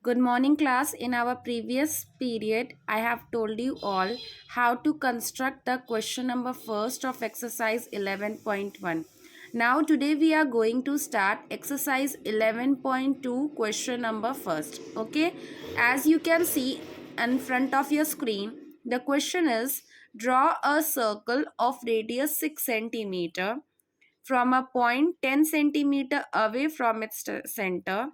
Good morning, class. In our previous period, I have told you all how to construct the question number first of exercise 11.1. Now, today we are going to start exercise 11.2 question number first. Okay, as you can see in front of your screen, the question is draw a circle of radius 6 centimeter from a point 10 centimeter away from its center.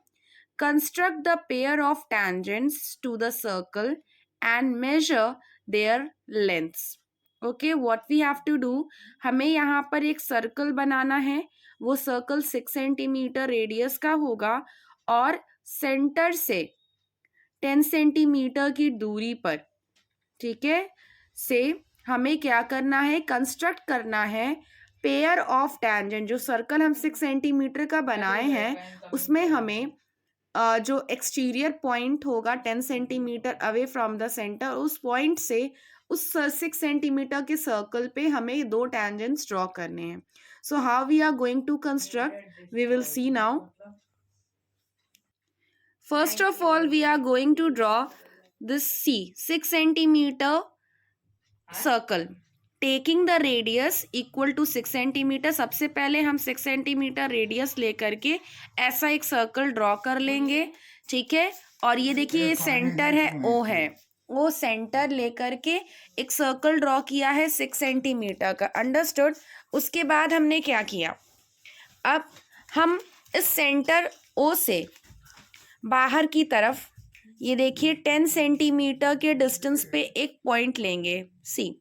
Construct the pair of tangents to the circle and measure their lengths. Okay, what we have to do, हमें यहाँ पर एक circle बनाना है. वो circle 6 centimetre radius का होगा और centre से 10 सेंटीमीटर की दूरी पर, ठीक है, से हमें क्या करना है, कंस्ट्रक्ट करना है पेयर ऑफ टैंजेंट. जो सर्कल हम 6 सेंटीमीटर का बनाए हैं उसमें हमें जो एक्सटीरियर पॉइंट होगा 10 centimetre away from the centre, उस पॉइंट से उस 6 सेंटीमीटर के सर्कल पे हमें दो टैंजेंट्स ड्रॉ करने हैं. So how we are going to construct, we will see now. First of all we are going to draw this 6 centimetre circle taking the radius equal to 6 centimetre. सबसे पहले हम 6 centimetre radius लेकर के ऐसा एक circle draw कर लेंगे, ठीक है. और ये देखिए ये सेंटर है, ओ है, वो सेंटर लेकर के एक सर्कल ड्रॉ किया है 6 सेंटीमीटर का. अंडरस्टूड. उसके बाद हमने क्या किया, अब हम इस सेंटर ओ से बाहर की तरफ ये देखिए 10 सेंटीमीटर के डिस्टेंस पे एक पॉइंट लेंगे. सी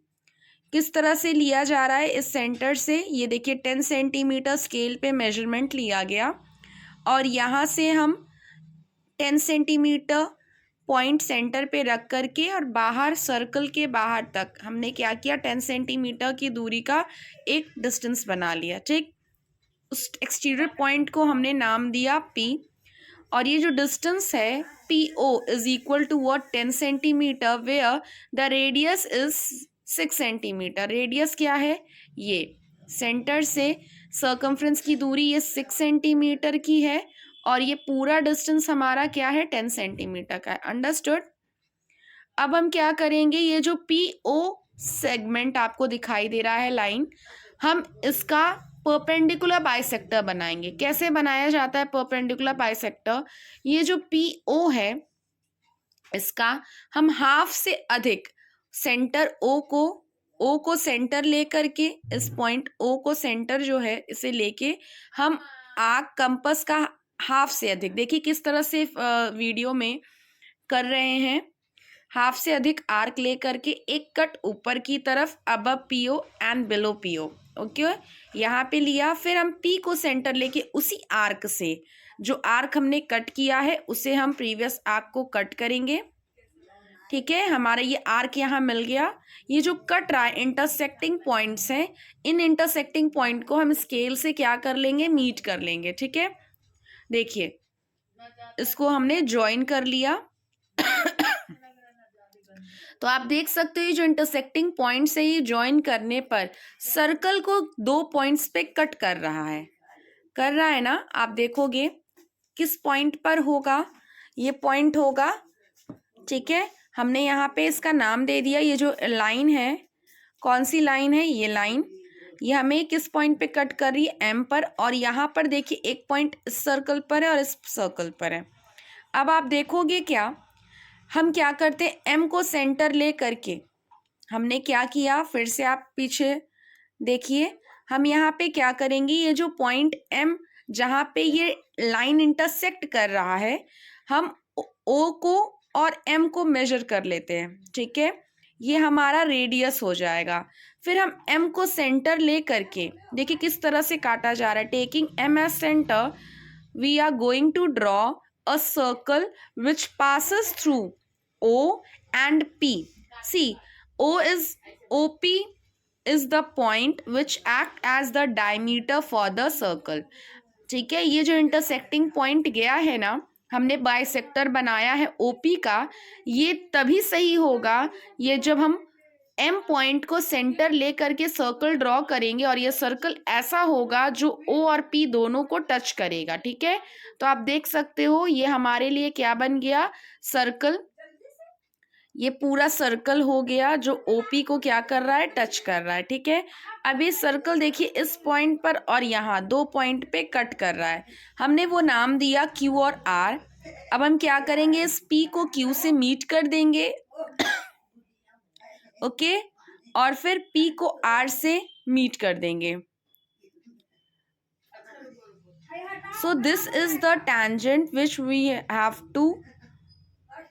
किस तरह से लिया जा रहा है, इस सेंटर से ये देखिए 10 सेंटीमीटर स्केल पे मेजरमेंट लिया गया और यहाँ से हम 10 सेंटीमीटर पॉइंट सेंटर पे रख करके और बाहर सर्कल के बाहर तक हमने क्या किया, 10 सेंटीमीटर की दूरी का एक डिस्टेंस बना लिया, ठीक. उस एक्सटीरियर पॉइंट को हमने नाम दिया P और ये जो डिस्टेंस है PO is equal to what, 10 centimetre where the radius is 6 centimetre. Radius क्या है, ये सेंटर से सर्कमफ्रेंस की दूरी ये 6 सेंटीमीटर की है और ये पूरा डिस्टेंस हमारा क्या है, 10 सेंटीमीटर का है. अंडरस्टूड. अब हम क्या करेंगे, ये जो PO सेगमेंट आपको दिखाई दे रहा है लाइन, हम इसका परपेंडिकुलर बाइसेक्टर बनाएंगे. कैसे बनाया जाता है परपेंडिकुलर बाइसेक्टर, ये जो PO है इसका हम हाफ से अधिक सेंटर ओ को सेंटर लेकर के, इस पॉइंट ओ को सेंटर जो है इसे लेके हम आर्क कंपस का हाफ से अधिक, देखिए किस तरह से वीडियो में कर रहे हैं, हाफ से अधिक आर्क लेकर के एक कट ऊपर की तरफ above PO and below PO. Okay, यहाँ पे लिया. फिर हम P को सेंटर लेके उसी आर्क से, जो आर्क हमने कट किया है उसे हम प्रीवियस आर्क को कट करेंगे, ठीक है. हमारा ये आर्क यहाँ मिल गया. ये जो कट रहा है इंटरसेक्टिंग पॉइंट्स हैं, इन इंटरसेक्टिंग पॉइंट को हम स्केल से क्या कर लेंगे, मीट कर लेंगे, ठीक है. देखिए इसको हमने ज्वाइन कर लिया. तो आप देख सकते हो जो इंटरसेक्टिंग पॉइंट से ही ज्वाइन करने पर सर्कल को दो पॉइंट्स पे कट कर रहा है ना. आप देखोगे किस पॉइंट पर होगा, ये पॉइंट होगा, ठीक है. हमने यहाँ पे इसका नाम दे दिया. ये जो लाइन है, कौन सी लाइन है, ये लाइन, ये हमें किस पॉइंट पे कट कर रही है, M पर. और यहाँ पर देखिए एक पॉइंट इस सर्कल पर है और इस सर्कल पर है. अब आप देखोगे क्या, हम क्या करते हैं, M को सेंटर ले करके हमने क्या किया, फिर से आप पीछे देखिए, हम यहाँ पे क्या करेंगे, ये जो पॉइंट M जहाँ पे ये लाइन इंटरसेक्ट कर रहा है, हम O को और M को मेजर कर लेते हैं, ठीक है. ये हमारा रेडियस हो जाएगा. फिर हम M को सेंटर ले करके देखिए किस तरह से काटा जा रहा है. Taking M as centre we are going to draw a circle which passes through O and P. See, OP is the point which act as the diameter for the circle. ठीक है. ये जो इंटरसेक्टिंग पॉइंट गया है ना, हमने bisector बनाया है OP का, ये तभी सही होगा ये जब हम एम पॉइंट को सेंटर ले करके सर्कल ड्रॉ करेंगे और ये सर्कल ऐसा होगा जो ओ और पी दोनों को टच करेगा। ठीक है, तो आप देख सकते हो ये हमारे लिए क्या बन गया, सर्कल। ये पूरा सर्कल हो गया जो ओपी को क्या कर रहा है, टच कर रहा है। ठीक है, अब ये सर्कल देखिए इस पॉइंट पर और यहाँ 2 पॉइंट पे कट कर रहा है। हमने वो नाम दिया क्यू और आर। अब हम क्या करेंगे, इस पी को क्यू से मीट कर देंगे ओके, और फिर पी को आर से मीट कर देंगे। So this is the tangent which we have to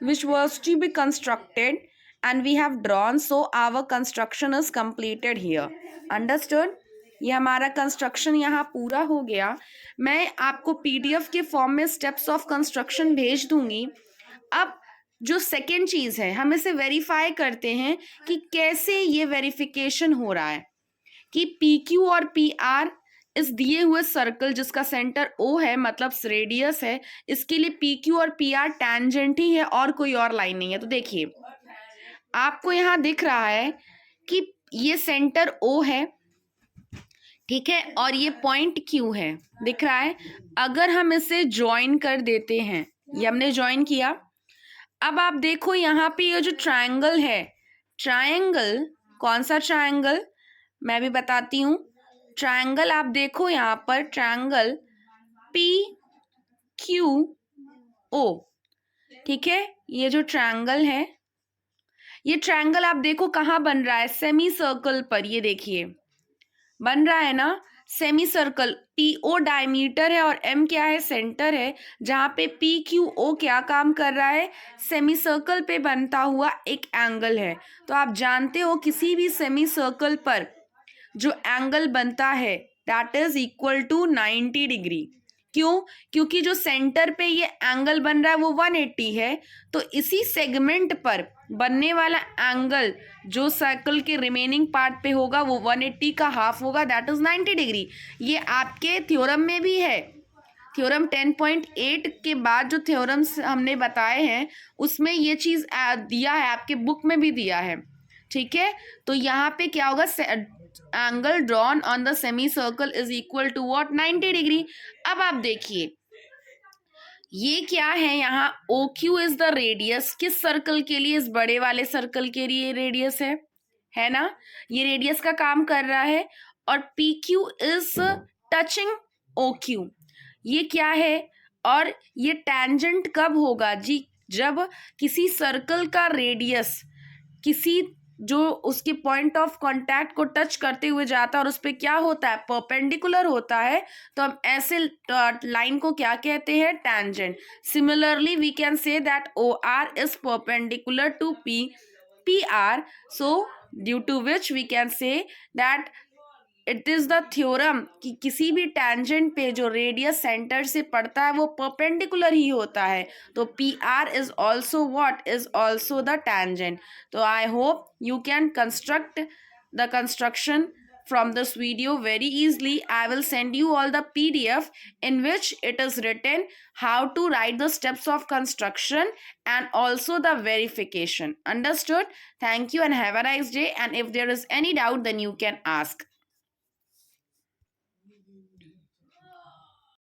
which was to be constructed and we have drawn, so our construction is completed here. Understood? ये हमारा कंस्ट्रक्शन यहाँ पूरा हो गया। मैं आपको पीडीएफ के फॉर्म में स्टेप्स ऑफ कंस्ट्रक्शन भेज दूंगी। अब जो सेकेंड चीज है, हम इसे वेरीफाई करते हैं कि कैसे ये वेरिफिकेशन हो रहा है कि पी क्यू और पी आर इस दिए हुए सर्कल जिसका सेंटर ओ है, मतलब रेडियस है, इसके लिए पी क्यू और पी आर टैंजेंट ही है और कोई और लाइन नहीं है। तो देखिए आपको यहां दिख रहा है कि ये सेंटर ओ है, ठीक है, और ये पॉइंट क्यू है, दिख रहा है। अगर हम इसे ज्वाइन कर देते हैं, ये हमने ज्वाइन किया। अब आप देखो यहाँ पे ये जो ट्रायंगल है, ट्रायंगल कौन सा ट्रायंगल, मैं भी बताती हूँ। ट्रायंगल आप देखो यहाँ पर, ट्रायंगल पी क्यू ओ, ठीक है, ये जो ट्रायंगल है, ये ट्रायंगल आप देखो कहाँ बन रहा है, सेमी सर्कल पर। ये देखिए बन रहा है ना, semi circle. P O diameter है और एम क्या है, सेंटर है, जहां पे पी क्यू ओ क्या काम कर रहा है, सेमी सर्कल पे बनता हुआ एक एंगल है। तो आप जानते हो किसी भी सेमी सर्कल पर जो एंगल बनता है that is equal to 90 degree. क्यों? क्योंकि जो सेंटर पे ये एंगल बन रहा है वो 180 है, तो इसी सेगमेंट पर बनने वाला एंगल जो सर्कल के रिमेनिंग पार्ट पे होगा वो 180 का हाफ होगा, दैट इज 90 डिग्री। ये आपके थ्योरम में भी है, थ्योरम 10.8 के बाद जो थ्योरम्स हमने बताए हैं उसमें ये चीज दिया है, आपके बुक में भी दिया है। ठीक है, तो यहाँ पे क्या होगा, angle drawn on the semi circle is equal to what, 90 degree. अब आप देखिए ये क्या है, यहाँ O Q is the radius, किस सर्कल के लिए, इस बड़े वाले सर्कल के लिए रेडियस है ना, ये रेडियस का काम कर रहा है। और P Q is touching O Q, ये क्या है, और ये टैंजेंट कब होगा जी, जब किसी सर्कल का रेडियस किसी जो उसके पॉइंट ऑफ कांटेक्ट को टच करते हुए जाता है और उस पर क्या होता है, परपेंडिकुलर होता है, तो हम ऐसे लाइन को क्या कहते हैं, tangent. Similarly we can say that O R is perpendicular to P R, so due to which we can say that it is the theorem कि किसी भी टैंजेंट पे जो रेडियस सेंटर से पड़ता है वो परपेंडिकुलर ही होता है, तो P R is also what, is also the tangent. तो I hope you can construct the construction from this video very easily. I will send you all the PDF in which it is written how to write the steps of construction and also the verification. Understood? Thank you and have a nice day. And if there is any doubt, then you can ask.